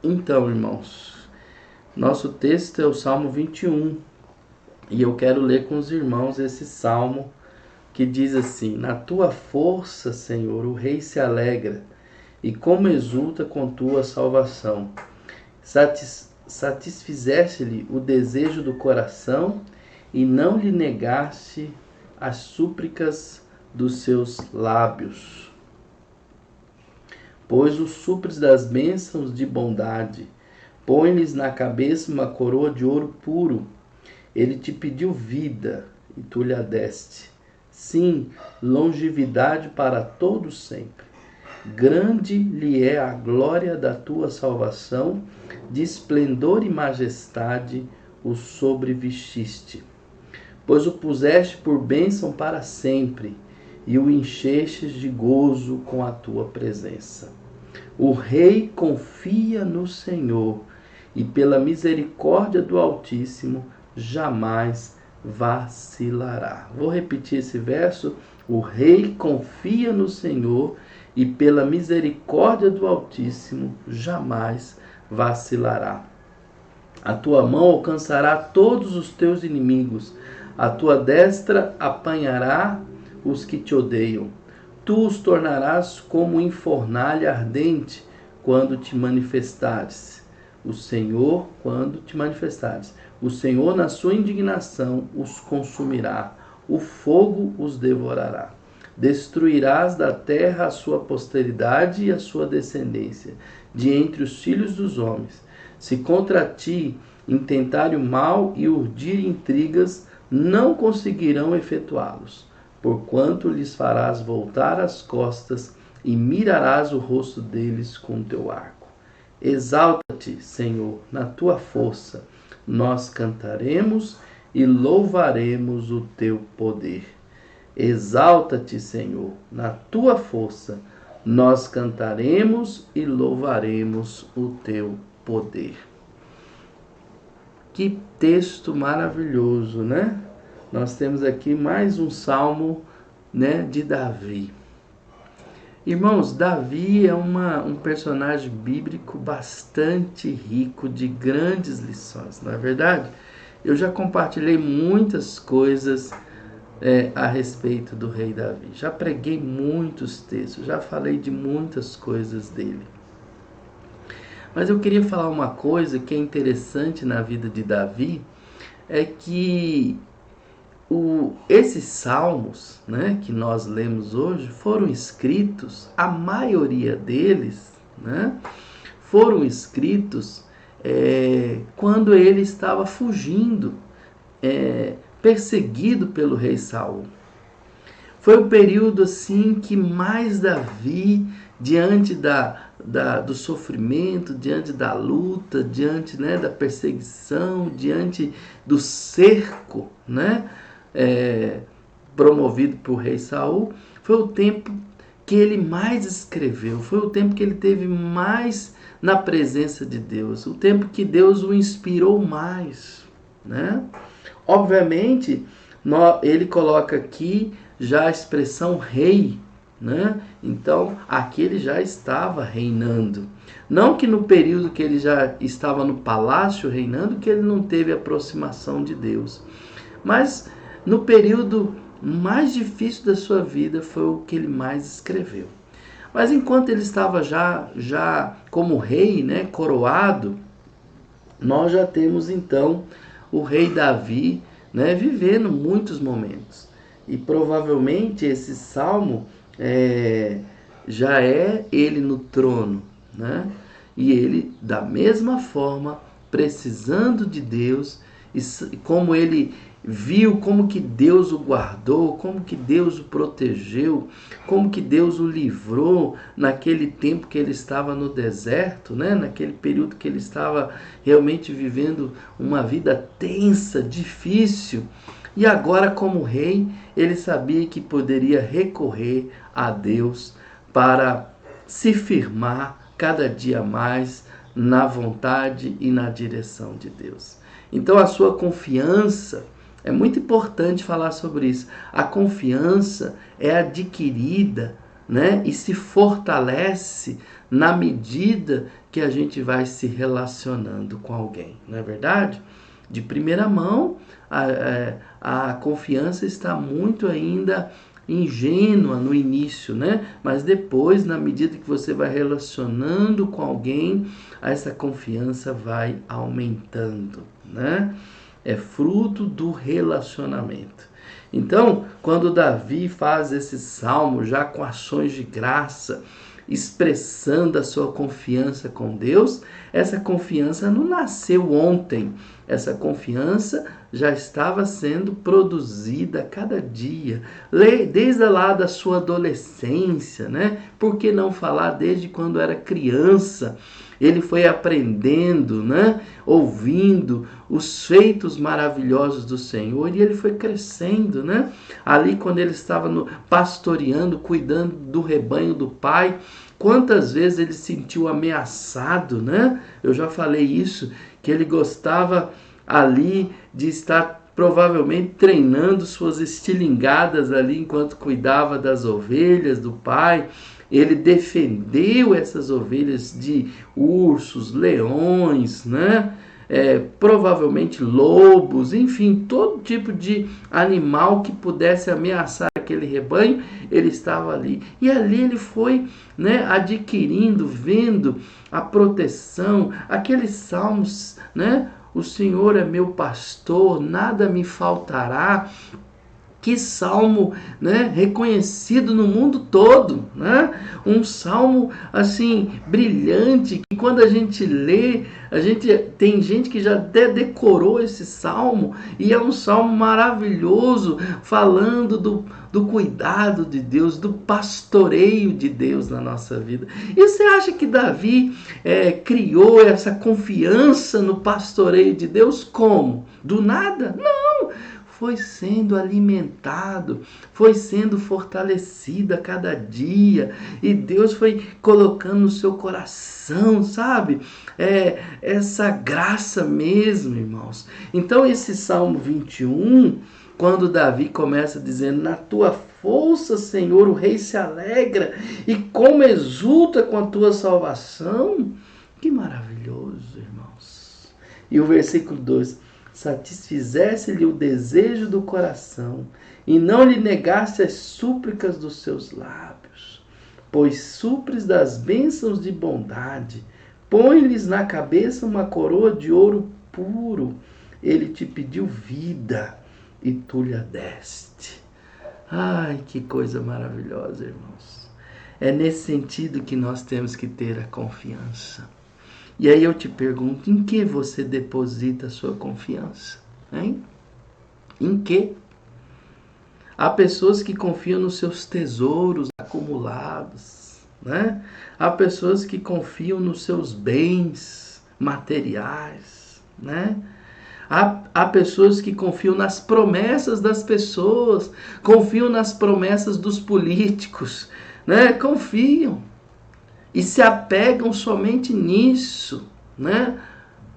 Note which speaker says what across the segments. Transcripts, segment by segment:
Speaker 1: Então, irmãos, nosso texto é o Salmo 21 e eu quero ler com os irmãos esse salmo que diz assim: Na tua força, Senhor, o rei se alegra e como exulta com tua salvação. Satisfizeste-lhe o desejo do coração e não lhe negaste as súplicas dos seus lábios. Pois os supres das bênçãos de bondade, põe-lhes na cabeça uma coroa de ouro puro. Ele te pediu vida e tu lhe a deste. Sim, longevidade para todos sempre. Grande lhe é a glória da tua salvação, de esplendor e majestade o sobrevestiste. Pois o puseste por bênção para sempre, e o enchestes de gozo com a tua presença. O rei confia no Senhor, e pela misericórdia do Altíssimo jamais vacilará. Vou repetir esse verso. O rei confia no Senhor, e pela misericórdia do Altíssimo jamais vacilará. A tua mão alcançará todos os teus inimigos, a tua destra apanhará os que te odeiam. Tu os tornarás como em fornalha ardente quando te manifestares. O Senhor, quando te manifestares. O Senhor, na sua indignação, os consumirá. O fogo os devorará. Destruirás da terra a sua posteridade e a sua descendência, de entre os filhos dos homens. Se contra ti intentarem o mal e urdirem intrigas, não conseguirão efetuá-los, porquanto lhes farás voltar as costas e mirarás o rosto deles com teu arco. Exalta-te, Senhor, na tua força, nós cantaremos e louvaremos o teu poder. Exalta-te, Senhor, na tua força, nós cantaremos e louvaremos o teu poder. Que texto maravilhoso, né? Nós temos aqui mais um salmo, né, de Davi. Irmãos, Davi é um personagem bíblico bastante rico de grandes lições, não é verdade? Eu já compartilhei muitas coisas a respeito do rei Davi. Já preguei muitos textos, já falei de muitas coisas dele. Mas eu queria falar uma coisa que é interessante na vida de Davi, é que esses salmos, né, que nós lemos hoje foram escritos, a maioria deles, né, foram escritos quando ele estava fugindo, perseguido pelo rei Saul. Foi o período assim que mais Davi, diante do sofrimento, diante da luta, diante, né, da perseguição, diante do cerco, né, promovido por rei Saul, foi o tempo que ele mais escreveu, foi o tempo que ele teve mais na presença de Deus, o tempo que Deus o inspirou mais, né? Obviamente, ele coloca aqui já a expressão rei, né? Então, aqui ele já estava reinando. Não que no período que ele já estava no palácio reinando, que ele não teve aproximação de Deus. Mas no período mais difícil da sua vida foi o que ele mais escreveu. Mas enquanto ele estava já como rei, né, coroado, nós já temos então o rei Davi, né, vivendo muitos momentos. E provavelmente esse salmo já é ele no trono, né? E ele, da mesma forma, precisando de Deus, e como ele viu como que Deus o guardou, como que Deus o protegeu, como que Deus o livrou naquele tempo que ele estava no deserto, né? Naquele período que ele estava realmente vivendo uma vida tensa, difícil. E agora, como rei, ele sabia que poderia recorrer a Deus para se firmar cada dia mais na vontade e na direção de Deus. Então, a sua confiança, é muito importante falar sobre isso. A confiança é adquirida né? E se fortalece na medida que a gente vai se relacionando com alguém, não é verdade? De primeira mão, a confiança está muito ainda ingênua no início, né? Mas depois, na medida que você vai relacionando com alguém, essa confiança vai aumentando, né? É fruto do relacionamento. Então, quando Davi faz esse salmo já com ações de graça, expressando a sua confiança com Deus, essa confiança não nasceu ontem. Essa confiança já estava sendo produzida a cada dia, desde lá da sua adolescência, né? Por que não falar desde quando era criança? Ele foi aprendendo, né? Ouvindo os feitos maravilhosos do Senhor e ele foi crescendo, né? Ali quando ele estava pastoreando, cuidando do rebanho do Pai, quantas vezes ele se sentiu ameaçado, né? Eu já falei isso, que ele gostava ali de estar provavelmente treinando suas estilingadas ali enquanto cuidava das ovelhas do Pai. Ele defendeu essas ovelhas de ursos, leões, né? Provavelmente lobos, enfim, todo tipo de animal que pudesse ameaçar aquele rebanho, ele estava ali. E ali ele foi, né, adquirindo, vendo a proteção, aqueles salmos, né? O Senhor é meu pastor, nada me faltará. Que salmo, né, reconhecido no mundo todo, né? Um salmo assim brilhante que quando a gente lê, tem gente que já até decorou esse salmo e é um salmo maravilhoso falando do cuidado de Deus, do pastoreio de Deus na nossa vida. E você acha que Davi criou essa confiança no pastoreio de Deus como? Do nada? Não! Foi sendo alimentado, foi sendo fortalecido a cada dia, e Deus foi colocando no seu coração, sabe? Essa graça mesmo, irmãos. Então esse Salmo 21, quando Davi começa dizendo, na tua força, Senhor, o rei se alegra, e como exulta com a tua salvação, que maravilhoso, irmãos. E o versículo 2, satisfizesse-lhe o desejo do coração, e não lhe negasse as súplicas dos seus lábios, pois supres das bênçãos de bondade, põe-lhes na cabeça uma coroa de ouro puro, ele te pediu vida, e tu lhe a deste. Ai, que coisa maravilhosa, irmãos. É nesse sentido que nós temos que ter a confiança. E aí eu te pergunto, em que você deposita a sua confiança? Hein? Em que? Há pessoas que confiam nos seus tesouros acumulados, né? Há pessoas que confiam nos seus bens materiais, né? Há pessoas que confiam nas promessas das pessoas, confiam nas promessas dos políticos, né? Confiam. E se apegam somente nisso, né?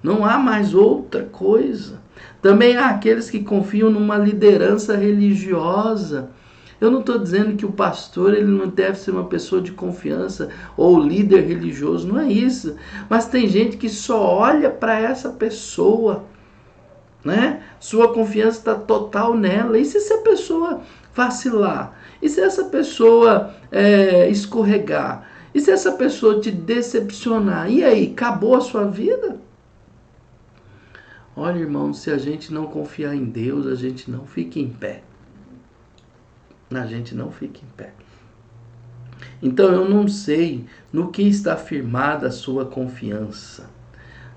Speaker 1: Não há mais outra coisa. Também há aqueles que confiam numa liderança religiosa. Eu não estou dizendo que o pastor ele não deve ser uma pessoa de confiança ou líder religioso, não é isso. Mas tem gente que só olha para essa pessoa, né? Sua confiança está total nela. E se essa pessoa vacilar? E se essa pessoa escorregar? E se essa pessoa te decepcionar? E aí, acabou a sua vida? Olha, irmão, se a gente não confiar em Deus, a gente não fica em pé. A gente não fica em pé. Então eu não sei no que está firmada a sua confiança,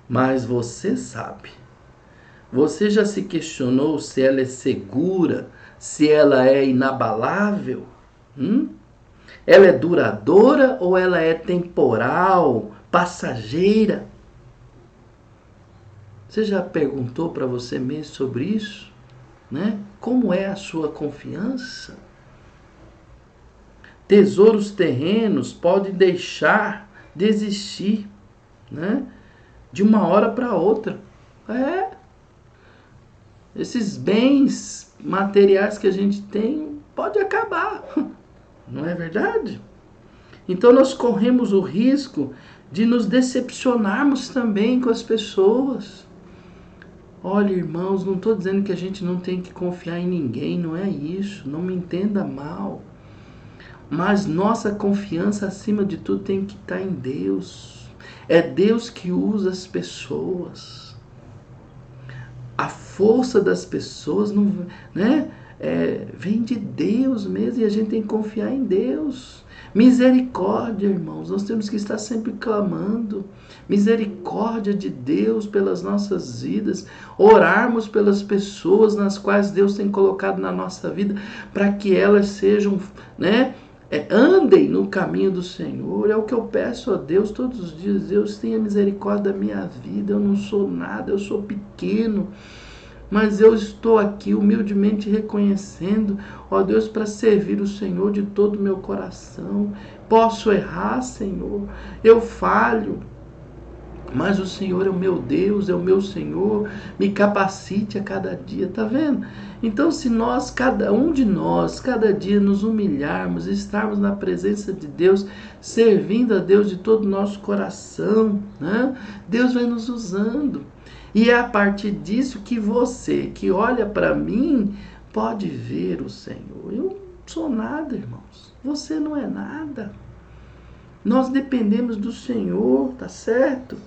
Speaker 1: mas você sabe. Você já se questionou se ela é segura, se ela é inabalável? Ela é duradoura ou ela é temporal, passageira? Você já perguntou para você mesmo sobre isso? Né? Como é a sua confiança? Tesouros terrenos podem deixar de existir, né? De uma hora para outra. Esses bens materiais que a gente tem pode acabar. Não é verdade? Então nós corremos o risco de nos decepcionarmos também com as pessoas. Olha, irmãos, não estou dizendo que a gente não tem que confiar em ninguém, não é isso, não me entenda mal. Mas nossa confiança, acima de tudo, tem que estar em Deus. É Deus que usa as pessoas. A força das pessoas não, né, vem de Deus mesmo, e a gente tem que confiar em Deus. Misericórdia, irmãos, nós temos que estar sempre clamando. Misericórdia de Deus pelas nossas vidas. Orarmos pelas pessoas nas quais Deus tem colocado na nossa vida, para que elas sejam, né, andem no caminho do Senhor. É o que eu peço a Deus todos os dias. Deus, tenha misericórdia da minha vida. Eu não sou nada, eu sou pequeno, mas eu estou aqui humildemente reconhecendo, ó Deus, para servir o Senhor de todo o meu coração. Posso errar, Senhor, eu falho, mas o Senhor é o meu Deus, é o meu Senhor. Me capacite a cada dia, tá vendo? Então, se nós, cada um de nós, cada dia nos humilharmos, estarmos na presença de Deus, servindo a Deus de todo o nosso coração, né? Deus vai nos usando. E é a partir disso que você, que olha para mim, pode ver o Senhor. Eu não sou nada, irmãos. Você não é nada. Nós dependemos do Senhor, tá certo?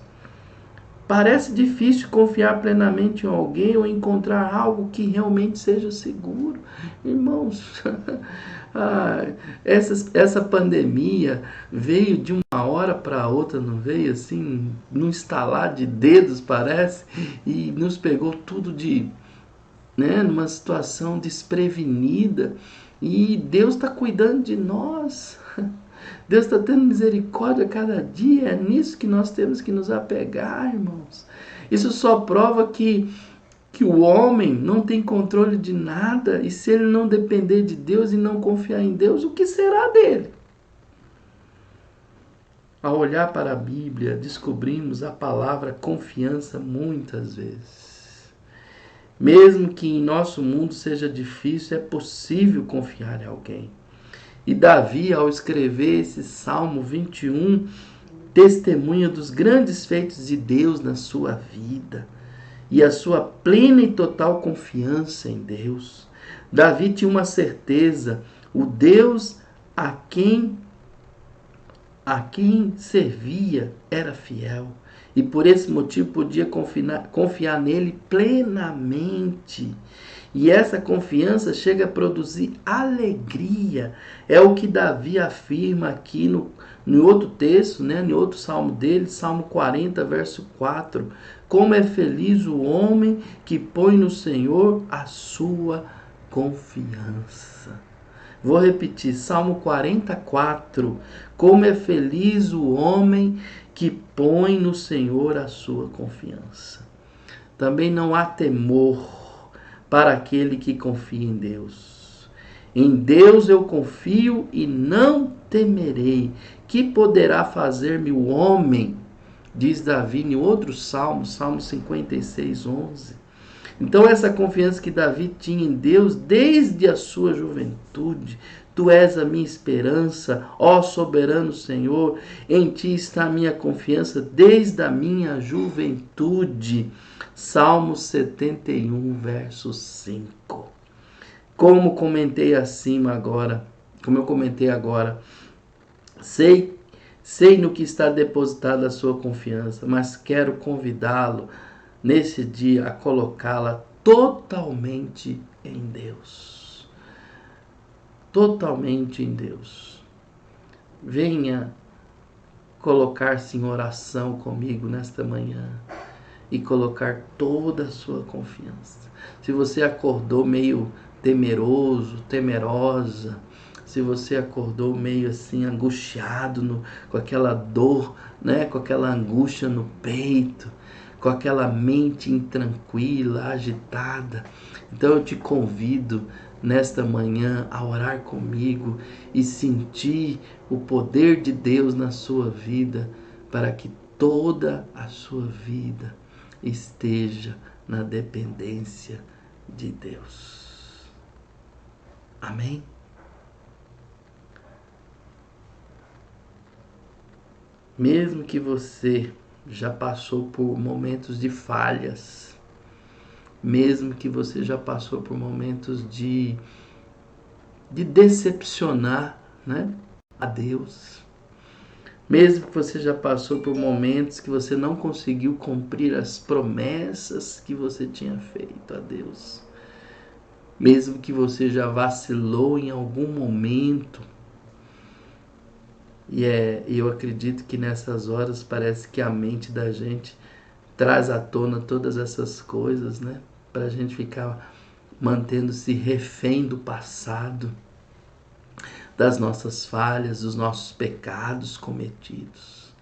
Speaker 1: Parece difícil confiar plenamente em alguém ou encontrar algo que realmente seja seguro. Irmãos, essa pandemia veio de uma hora para outra, não veio assim, num estalar de dedos, parece, e nos pegou tudo numa situação desprevenida. E Deus está cuidando de nós. Deus está tendo misericórdia a cada dia. É nisso que nós temos que nos apegar, irmãos. Isso só prova que o homem não tem controle de nada. E se ele não depender de Deus e não confiar em Deus, o que será dele? Ao olhar para a Bíblia, descobrimos a palavra confiança muitas vezes. Mesmo que em nosso mundo seja difícil, é possível confiar em alguém. E Davi, ao escrever esse Salmo 21, testemunha dos grandes feitos de Deus na sua vida e a sua plena e total confiança em Deus. Davi tinha uma certeza: o Deus a quem servia era fiel, e por esse motivo podia confiar nele plenamente. E essa confiança chega a produzir alegria. É o que Davi afirma aqui no outro texto, no outro salmo dele, Salmo 40, verso 4. Como é feliz o homem que põe no Senhor a sua confiança. Vou repetir, Salmo 44. Como é feliz o homem que põe no Senhor a sua confiança. Também não há temor para aquele que confia em Deus. Em Deus eu confio e não temerei. Que poderá fazer-me o homem? Diz Davi em outro salmo, Salmo 56, 11. Então essa confiança que Davi tinha em Deus desde a sua juventude. Tu és a minha esperança, ó soberano Senhor, em ti está a minha confiança desde a minha juventude. Salmo 71, verso 5. Como eu comentei agora, sei no que está depositada a sua confiança, mas quero convidá-lo nesse dia a colocá-la totalmente em Deus. Totalmente em Deus. Venha colocar-se em oração comigo nesta manhã e colocar toda a sua confiança. Se você acordou meio temeroso, temerosa, se você acordou meio assim angustiado, com aquela dor, com aquela angústia no peito, com aquela mente intranquila, agitada, então eu te convido nesta manhã a orar comigo e sentir o poder de Deus na sua vida, para que toda a sua vida esteja na dependência de Deus. Amém? Mesmo que você já passou por momentos de falhas, mesmo que você já passou por momentos de decepcionar, né, a Deus, mesmo que você já passou por momentos que você não conseguiu cumprir as promessas que você tinha feito a Deus, mesmo que você já vacilou em algum momento, eu acredito que nessas horas parece que a mente da gente traz à tona todas essas coisas, né? Para a gente ficar mantendo-se refém do passado, das nossas falhas, dos nossos pecados cometidos.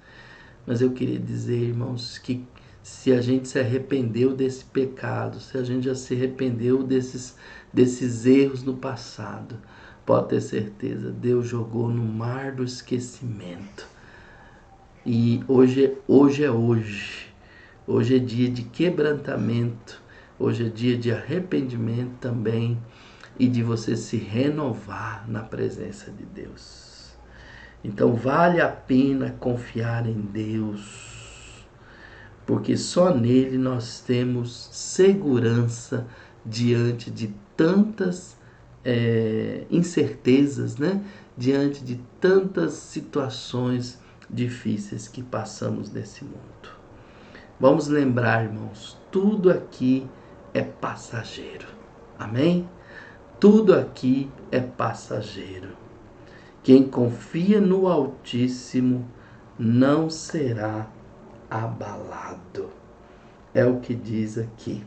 Speaker 1: Mas eu queria dizer, irmãos, que se a gente se arrependeu desse pecado, se a gente já se arrependeu desses erros no passado, pode ter certeza, Deus jogou no mar do esquecimento. E hoje é hoje. Hoje é dia de quebrantamento. Hoje é dia de arrependimento também e de você se renovar na presença de Deus. Então vale a pena confiar em Deus, porque só nele nós temos segurança diante de tantas incertezas, né? Diante de tantas situações difíceis que passamos nesse mundo. Vamos lembrar, irmãos, tudo aqui é passageiro. Amém? Tudo aqui é passageiro. Quem confia no Altíssimo não será abalado. É o que diz aqui.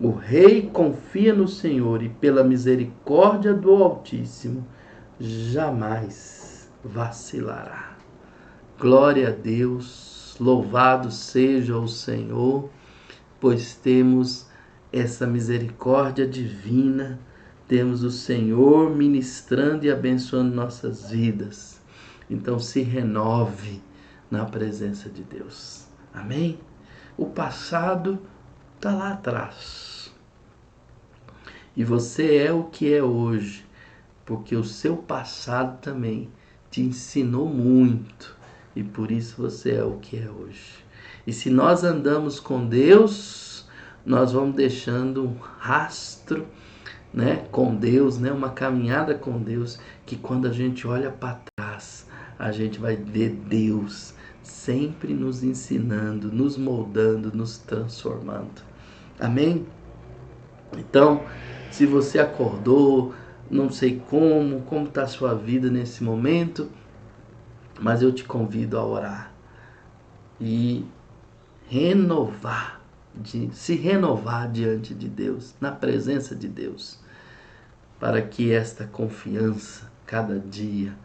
Speaker 1: O rei confia no Senhor e pela misericórdia do Altíssimo jamais vacilará. Glória a Deus, louvado seja o Senhor, pois temos essa misericórdia divina, temos o Senhor ministrando e abençoando nossas vidas. Então se renove na presença de Deus. Amém? O passado está lá atrás. E você é o que é hoje, porque o seu passado também te ensinou muito. E por isso você é o que é hoje. E se nós andamos com Deus, nós vamos deixando um rastro, né, com Deus, né, uma caminhada com Deus, que quando a gente olha para trás, a gente vai ver Deus sempre nos ensinando, nos moldando, nos transformando. Amém? Então, se você acordou, não sei como está a sua vida nesse momento, mas eu te convido a orar e se renovar diante de Deus, na presença de Deus, para que esta confiança, cada dia,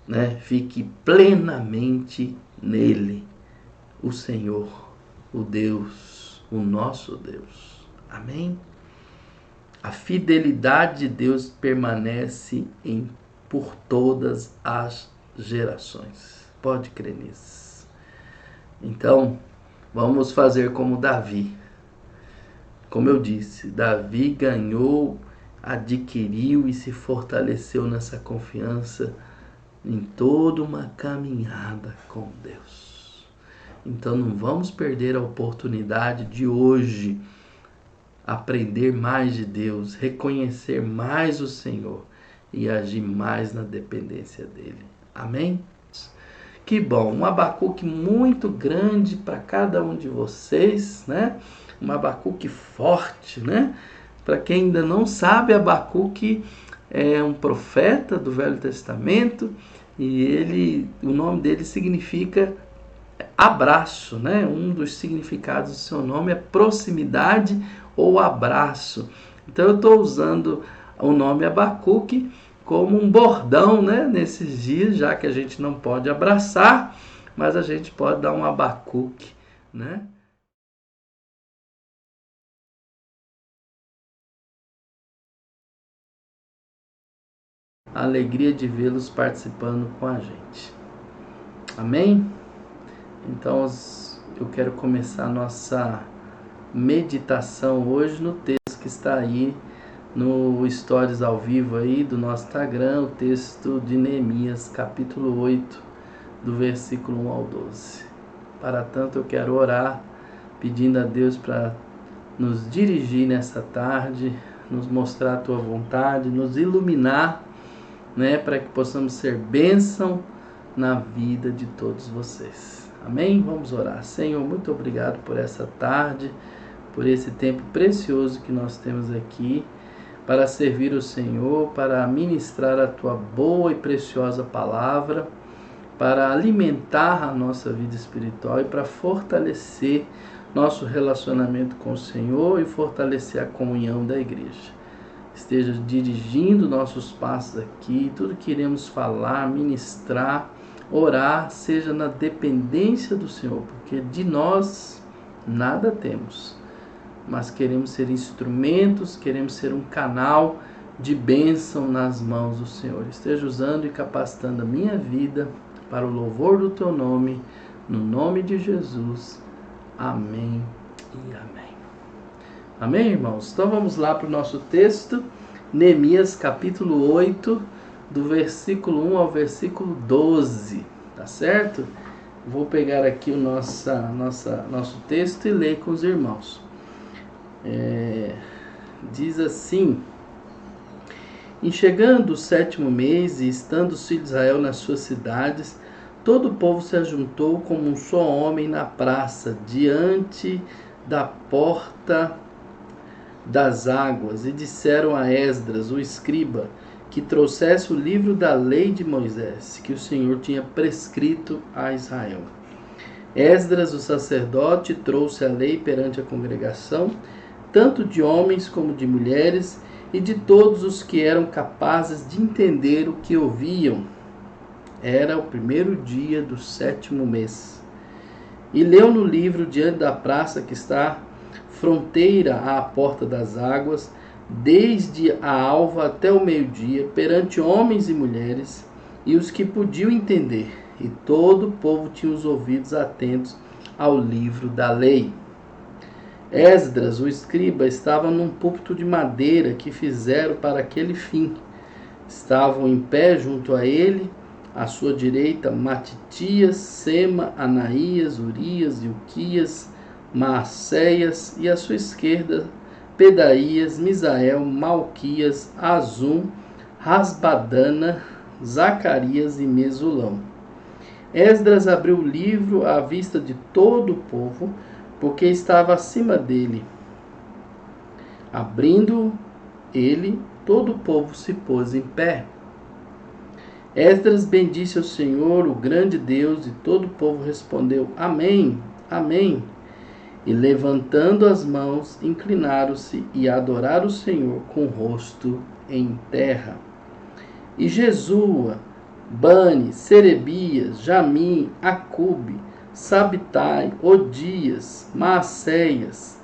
Speaker 1: né, fique plenamente nele, o Senhor, o Deus, o nosso Deus. Amém? A fidelidade de Deus permanece por todas as gerações. Pode crer nisso. Então, vamos fazer como Davi. Como eu disse, Davi ganhou, adquiriu e se fortaleceu nessa confiança em toda uma caminhada com Deus. Então não vamos perder a oportunidade de hoje aprender mais de Deus, reconhecer mais o Senhor e agir mais na dependência dele. Amém? Que bom, um Abacuque muito grande para cada um de vocês, né? Um Abacuque forte, né? Para quem ainda não sabe, Abacuque é um profeta do Velho Testamento e o nome dele significa abraço, né? Um dos significados do seu nome é proximidade ou abraço. Então eu estou usando o nome Abacuque como um bordão, né, nesses dias, já que a gente não pode abraçar, mas a gente pode dar um Abacuque, né? A alegria de vê-los participando com a gente. Amém? Então eu quero começar a nossa meditação hoje no texto que está aí no Stories ao vivo aí do nosso Instagram, o texto de Neemias, capítulo 8, do versículo 1 ao 12. Para tanto, eu quero orar, pedindo a Deus para nos dirigir nessa tarde, nos mostrar a Tua vontade, nos iluminar, para que possamos ser bênção na vida de todos vocês. Amém? Vamos orar. Senhor, muito obrigado por essa tarde, por esse tempo precioso que nós temos aqui para servir o Senhor, para ministrar a Tua boa e preciosa palavra, para alimentar a nossa vida espiritual e para fortalecer nosso relacionamento com o Senhor e fortalecer a comunhão da igreja. Esteja dirigindo nossos passos aqui, tudo que iremos falar, ministrar, orar, seja na dependência do Senhor, porque de nós nada temos, mas queremos ser instrumentos, queremos ser um canal de bênção nas mãos do Senhor. Esteja usando e capacitando a minha vida para o louvor do Teu nome, no nome de Jesus. Amém e amém. Amém, irmãos? Então vamos lá para o nosso texto, Neemias capítulo 8, do versículo 1 ao versículo 12, tá certo? Vou pegar aqui o nosso texto e ler com os irmãos. Diz assim: Em chegando o 7º mês e estando os filhos de Israel nas suas cidades, todo o povo se ajuntou como um só homem na praça, diante da porta das águas, e disseram a Esdras, o escriba, que trouxesse o livro da lei de Moisés, que o Senhor tinha prescrito a Israel. Esdras, o sacerdote, trouxe a lei perante a congregação, tanto de homens como de mulheres, e de todos os que eram capazes de entender o que ouviam. Era o 1º dia do 7º mês. E leu no livro diante da praça que está fronteira à porta das águas, desde a alva até o meio-dia, perante homens e mulheres, e os que podiam entender, e todo o povo tinha os ouvidos atentos ao livro da lei. Esdras, o escriba, estava num púlpito de madeira que fizeram para aquele fim. Estavam em pé junto a ele, à sua direita, Matitias, Sema, Anaías, Urias, Ilquias, Maacéias, e à sua esquerda, Pedaías, Misael, Malquias, Azum, Rasbadana, Zacarias e Mesulão. Esdras abriu o livro à vista de todo o povo, porque estava acima dele. Abrindo ele, todo o povo se pôs em pé. Esdras bendisse ao Senhor, o grande Deus, e todo o povo respondeu: Amém, Amém. E levantando as mãos, inclinaram-se e adoraram o Senhor com o rosto em terra. E Jesua, Bani, Serebias, Jamim, Acube, Sabitai, Odias, Maacéias,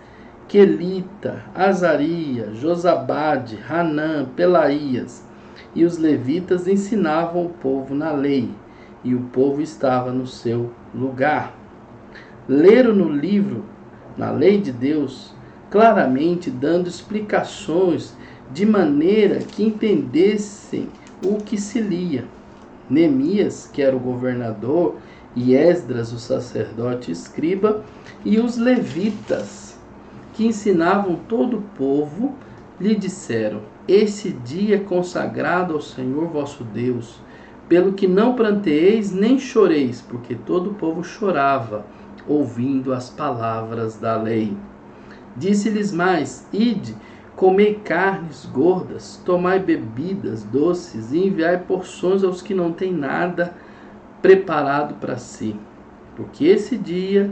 Speaker 1: Quelita, Azaria, Josabade, Hanã, Pelaías, e os levitas ensinavam o povo na lei, e o povo estava no seu lugar. Leram no livro, na lei de Deus, claramente dando explicações de maneira que entendessem o que se lia. Neemias, que era o governador, e Esdras, o sacerdote escriba, e os levitas, que ensinavam todo o povo, lhe disseram: Esse dia é consagrado ao Senhor vosso Deus, pelo que não pranteeis nem choreis, porque todo o povo chorava, ouvindo as palavras da lei. Disse-lhes mais: Ide, comei carnes gordas, tomai bebidas doces, e enviai porções aos que não têm nada preparado para si, porque esse dia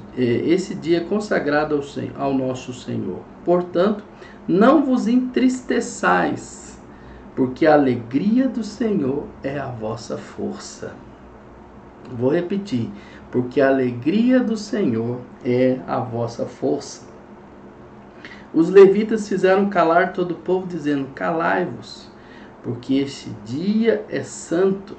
Speaker 1: é consagrado ao nosso Senhor. Portanto, não vos entristeçais, porque a alegria do Senhor é a vossa força. Vou repetir: porque a alegria do Senhor é a vossa força. Os levitas fizeram calar todo o povo, dizendo: Calai-vos, porque este dia é santo,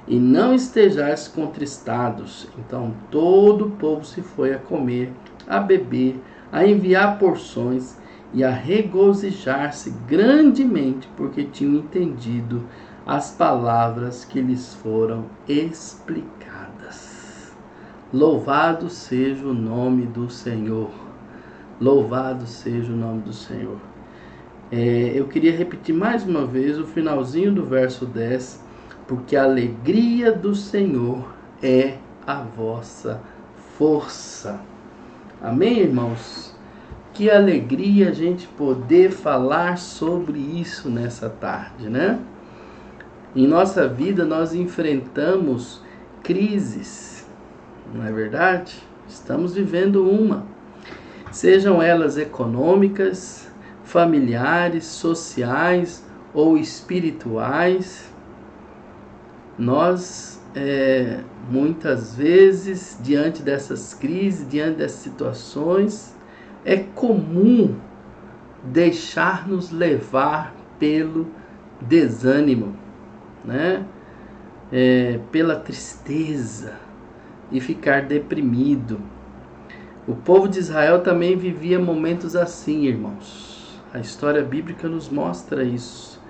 Speaker 1: e não estejais contristados. Então todo o povo se foi a comer, a beber, a enviar porções e a regozijar-se grandemente, porque tinham entendido as palavras que lhes foram explicadas. Louvado seja o nome do Senhor. Louvado seja o nome do Senhor. Eu queria repetir mais uma vez o finalzinho do verso 10, porque a alegria do Senhor é a vossa força. Amém, irmãos? Que alegria a gente poder falar sobre isso nessa tarde, né? Em nossa vida nós enfrentamos crises, não é verdade? Estamos vivendo uma. Sejam elas econômicas, familiares, sociais ou espirituais. Nós, muitas vezes, diante dessas crises, diante dessas situações, é comum deixar-nos levar pelo desânimo, né? Pela tristeza e ficar deprimido. O povo de Israel também vivia momentos assim, irmãos. A história bíblica nos mostra isso.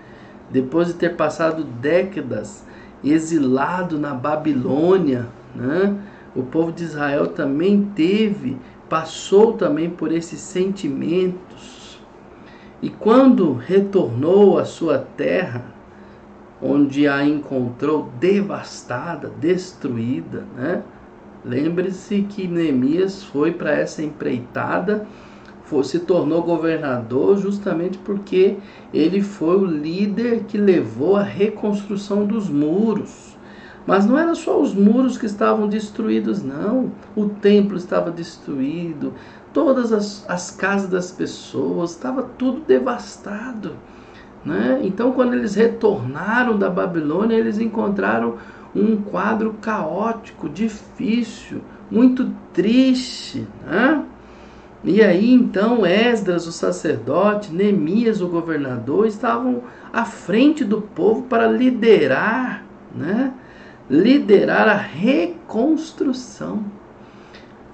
Speaker 1: Depois de ter passado décadas exilado na Babilônia, né? O povo de Israel também passou também por esses sentimentos. E quando retornou à sua terra, onde a encontrou devastada, destruída, né? Lembre-se que Neemias foi para essa empreitada, se tornou governador justamente porque ele foi o líder que levou a reconstrução dos muros. Mas não eram só os muros que estavam destruídos, não. O templo estava destruído, todas as casas das pessoas, estava tudo devastado, né? Então, quando eles retornaram da Babilônia, eles encontraram um quadro caótico, difícil, muito triste, né? E aí, então, Esdras, o sacerdote, Neemias, o governador, estavam à frente do povo para liderar, né? Liderar a reconstrução.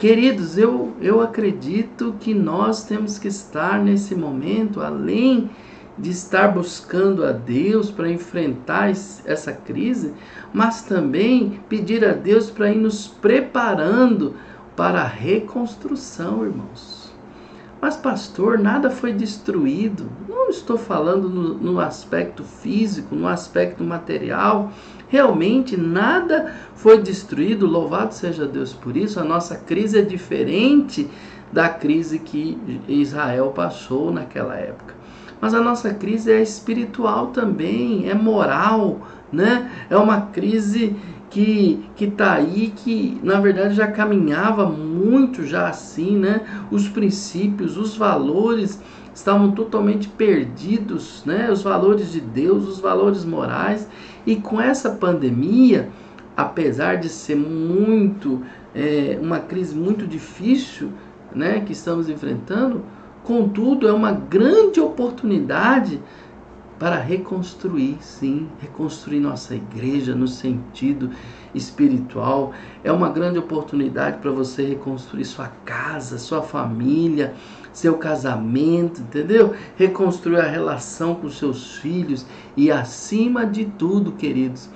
Speaker 1: Queridos, eu acredito que nós temos que estar nesse momento, além de estar buscando a Deus para enfrentar essa crise, mas também pedir a Deus para ir nos preparando para a reconstrução, irmãos. Mas pastor, nada foi destruído. Não estou falando no aspecto físico, no aspecto material. Realmente nada foi destruído, louvado seja Deus por isso. A nossa crise é diferente da crise que Israel passou naquela época. Mas a nossa crise é espiritual também, é moral, né? É uma crise que está aí, que na verdade já caminhava muito já assim, né? Os princípios, os valores estavam totalmente perdidos, né? Os valores de Deus, os valores morais. E com essa pandemia, apesar de ser uma crise muito difícil, né, que estamos enfrentando, contudo, é uma grande oportunidade para reconstruir, sim, reconstruir nossa igreja no sentido espiritual. É uma grande oportunidade para você reconstruir sua casa, sua família, seu casamento, entendeu? Reconstruir a relação com seus filhos e, acima de tudo, queridos,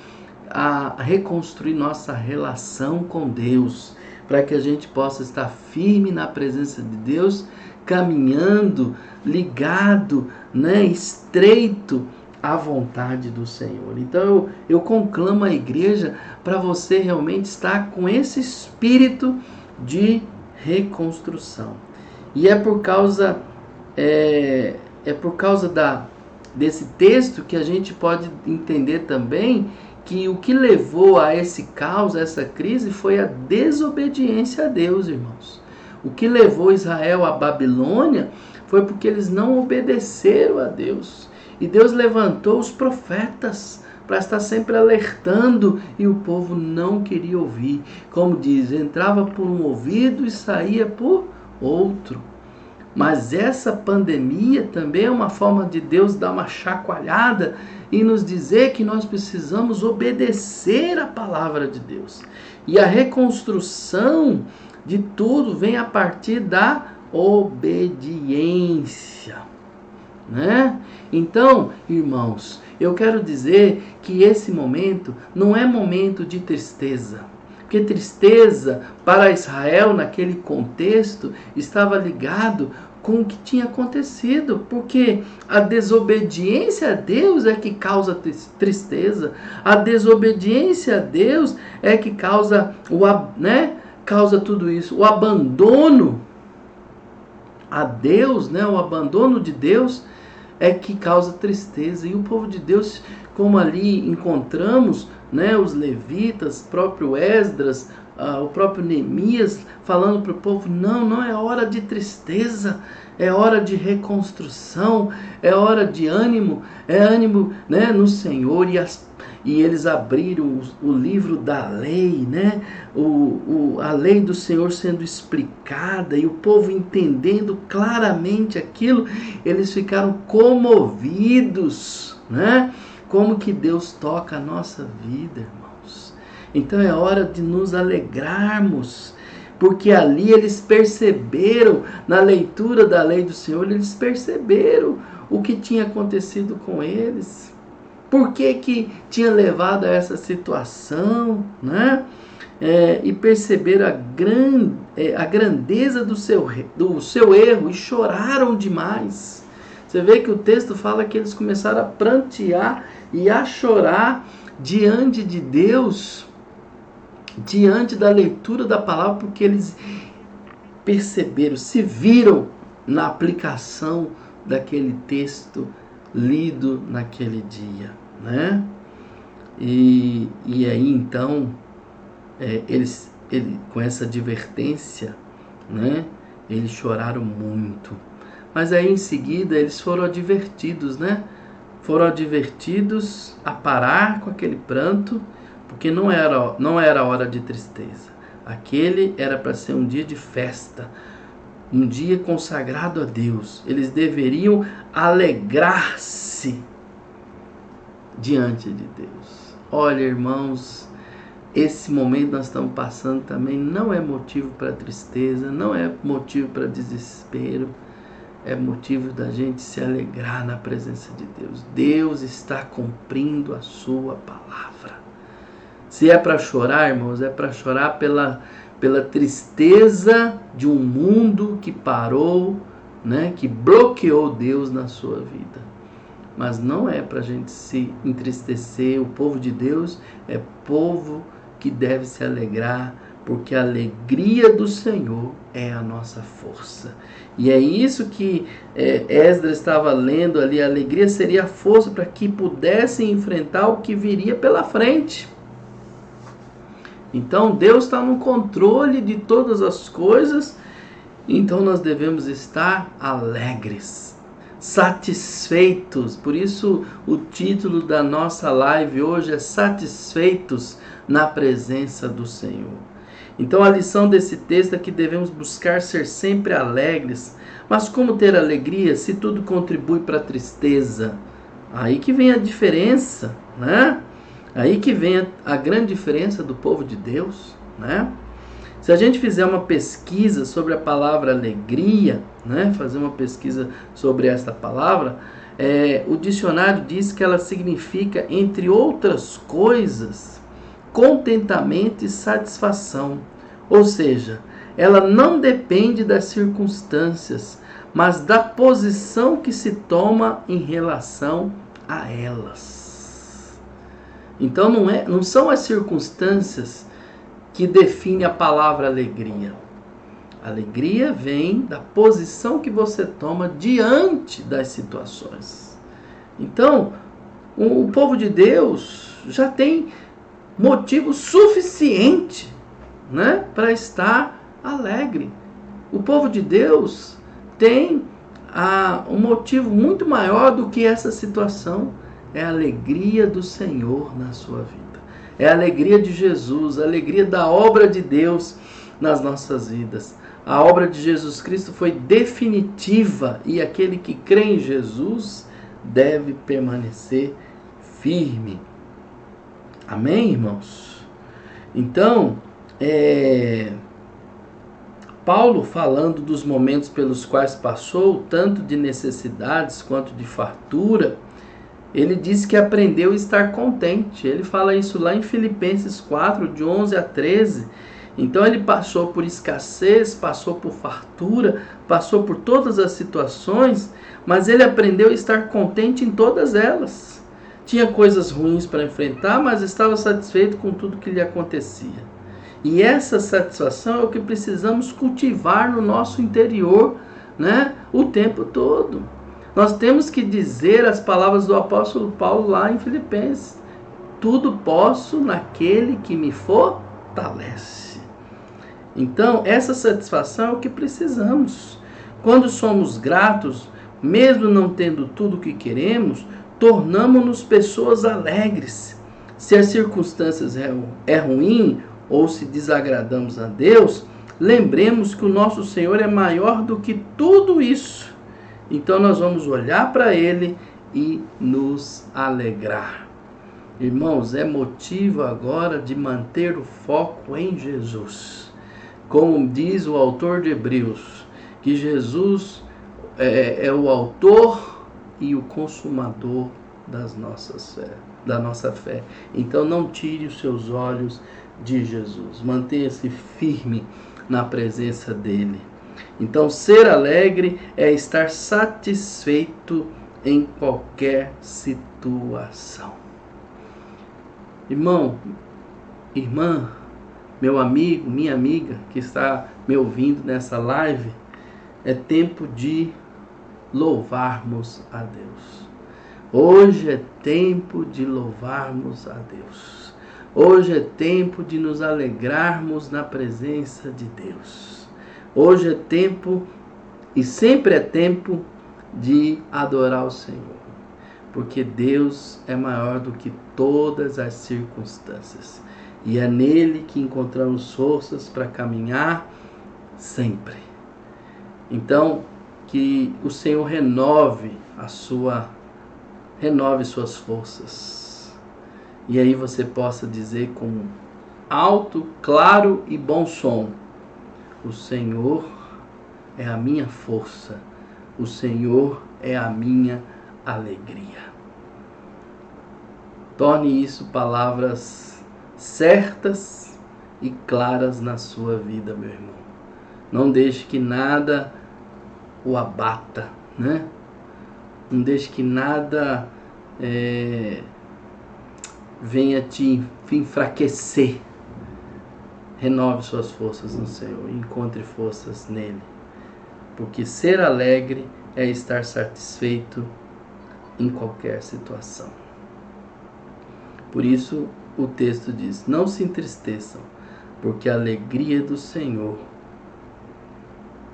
Speaker 1: a reconstruir nossa relação com Deus, para que a gente possa estar firme na presença de Deus, caminhando, ligado, né, estreito à vontade do Senhor. Então eu conclamo a igreja para você realmente estar com esse espírito de reconstrução. E é por causa desse texto que a gente pode entender também que o que levou a esse caos, a essa crise, foi a desobediência a Deus, irmãos. O que levou Israel à Babilônia foi porque eles não obedeceram a Deus. E Deus levantou os profetas para estar sempre alertando, e o povo não queria ouvir. Como diz, entrava por um ouvido e saía por outro. Mas essa pandemia também é uma forma de Deus dar uma chacoalhada e nos dizer que nós precisamos obedecer a palavra de Deus. E a reconstrução de tudo vem a partir da obediência, né? Então, irmãos, eu quero dizer que esse momento não é momento de tristeza. Porque tristeza para Israel, naquele contexto, estava ligado com o que tinha acontecido. Porque a desobediência a Deus é que causa tristeza. A desobediência a Deus é que causa, causa tudo isso. O abandono a Deus, o abandono de Deus é que causa tristeza. E o povo de Deus, como ali encontramos, os levitas, próprio Esdras, o próprio Neemias, falando para o povo, não é hora de tristeza, é hora de reconstrução, é hora de ânimo, é ânimo no Senhor. E eles abriram o livro da lei, a lei do Senhor sendo explicada, e o povo entendendo claramente aquilo, eles ficaram comovidos, Como que Deus toca a nossa vida, irmãos. Então é hora de nos alegrarmos, porque ali eles perceberam, na leitura da lei do Senhor, eles perceberam o que tinha acontecido com eles. Por que tinha levado a essa situação, e perceberam a grandeza do seu erro e choraram demais. Você vê que o texto fala que eles começaram a prantear e a chorar diante de Deus, diante da leitura da palavra, porque eles perceberam, se viram na aplicação daquele texto lido naquele dia, E aí então eles com essa advertência, eles choraram muito. Mas aí em seguida eles foram advertidos, Foram advertidos a parar com aquele pranto, porque não era hora de tristeza. Aquele era para ser um dia de festa, um dia consagrado a Deus. Eles deveriam alegrar-se diante de Deus. Olha, irmãos, esse momento nós estamos passando também não é motivo para tristeza, não é motivo para desespero, é motivo da gente se alegrar na presença de Deus. Deus está cumprindo a sua palavra. Se é para chorar, irmãos, é para chorar pela tristeza de um mundo que parou, que bloqueou Deus na sua vida. Mas não é para a gente se entristecer. O povo de Deus é povo que deve se alegrar, porque a alegria do Senhor é a nossa força. E é isso que Esdras estava lendo ali. A alegria seria a força para que pudessem enfrentar o que viria pela frente. Então Deus está no controle de todas as coisas, então nós devemos estar alegres, satisfeitos. Por isso o título da nossa live hoje é Satisfeitos na Presença do Senhor. Então a lição desse texto é que devemos buscar ser sempre alegres. Mas como ter alegria se tudo contribui para a tristeza? Aí que vem a diferença, Aí que vem a grande diferença do povo de Deus, Se a gente fizer uma pesquisa sobre a palavra alegria, fazer uma pesquisa sobre esta palavra, o dicionário diz que ela significa, entre outras coisas, contentamento e satisfação. Ou seja, ela não depende das circunstâncias, mas da posição que se toma em relação a elas. Então não são as circunstâncias que definem a palavra alegria. A alegria vem da posição que você toma diante das situações. Então, o povo de Deus já tem motivo suficiente, para estar alegre. O povo de Deus tem um motivo muito maior do que essa situação. É a alegria do Senhor na sua vida. É a alegria de Jesus, a alegria da obra de Deus nas nossas vidas. A obra de Jesus Cristo foi definitiva e aquele que crê em Jesus deve permanecer firme. Amém, irmãos? Então, Paulo, falando dos momentos pelos quais passou, tanto de necessidades quanto de fartura, Ele disse que aprendeu a estar contente. Ele fala isso lá em Filipenses 4, de 11 a 13. Então ele passou por escassez, passou por fartura, passou por todas as situações, mas ele aprendeu a estar contente em todas elas. Tinha coisas ruins para enfrentar, mas estava satisfeito com tudo que lhe acontecia. E essa satisfação é o que precisamos cultivar no nosso interior, né? O tempo todo. Nós temos que dizer as palavras do apóstolo Paulo lá em Filipenses: tudo posso naquele que me fortalece. Então, essa satisfação é o que precisamos. Quando somos gratos, mesmo não tendo tudo o que queremos, tornamos-nos pessoas alegres. Se as circunstâncias é ruim ou se desagradamos a Deus, lembremos que o nosso Senhor é maior do que tudo isso. Então nós vamos olhar para Ele e nos alegrar. Irmãos, é motivo agora de manter o foco em Jesus. Como diz o autor de Hebreus, que Jesus é o autor e o consumador da nossa fé. Então não tire os seus olhos de Jesus. Mantenha-se firme na presença dele. Então, ser alegre é estar satisfeito em qualquer situação. Irmão, irmã, meu amigo, minha amiga que está me ouvindo nessa live, é tempo de louvarmos a Deus. Hoje é tempo de louvarmos a Deus. Hoje é tempo de nos alegrarmos na presença de Deus. Hoje é tempo, e sempre é tempo, de adorar o Senhor. Porque Deus é maior do que todas as circunstâncias. E é nele que encontramos forças para caminhar sempre. Então, que o Senhor renove suas forças. E aí você possa dizer com alto, claro e bom som: o Senhor é a minha força, o Senhor é a minha alegria. Torne isso palavras certas e claras na sua vida, meu irmão. Não deixe que nada o abata, né? Não deixe que nada venha te enfraquecer. Renove suas forças no Senhor e encontre forças nele. Porque ser alegre é estar satisfeito em qualquer situação. Por isso o texto diz: não se entristeçam, porque a alegria do Senhor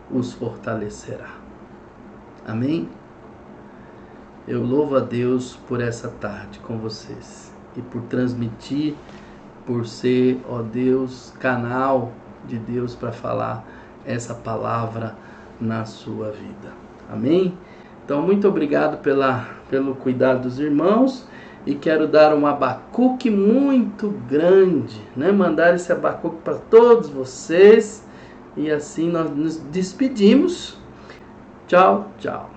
Speaker 1: os fortalecerá. Amém? Eu louvo a Deus por essa tarde com vocês e por transmitir, por ser, ó Deus, canal de Deus para falar essa palavra na sua vida. Amém? Então, muito obrigado pelo cuidado dos irmãos, e quero dar um Abacuque muito grande, né? Mandar esse Abacuque para todos vocês, e assim nós nos despedimos. Tchau, tchau.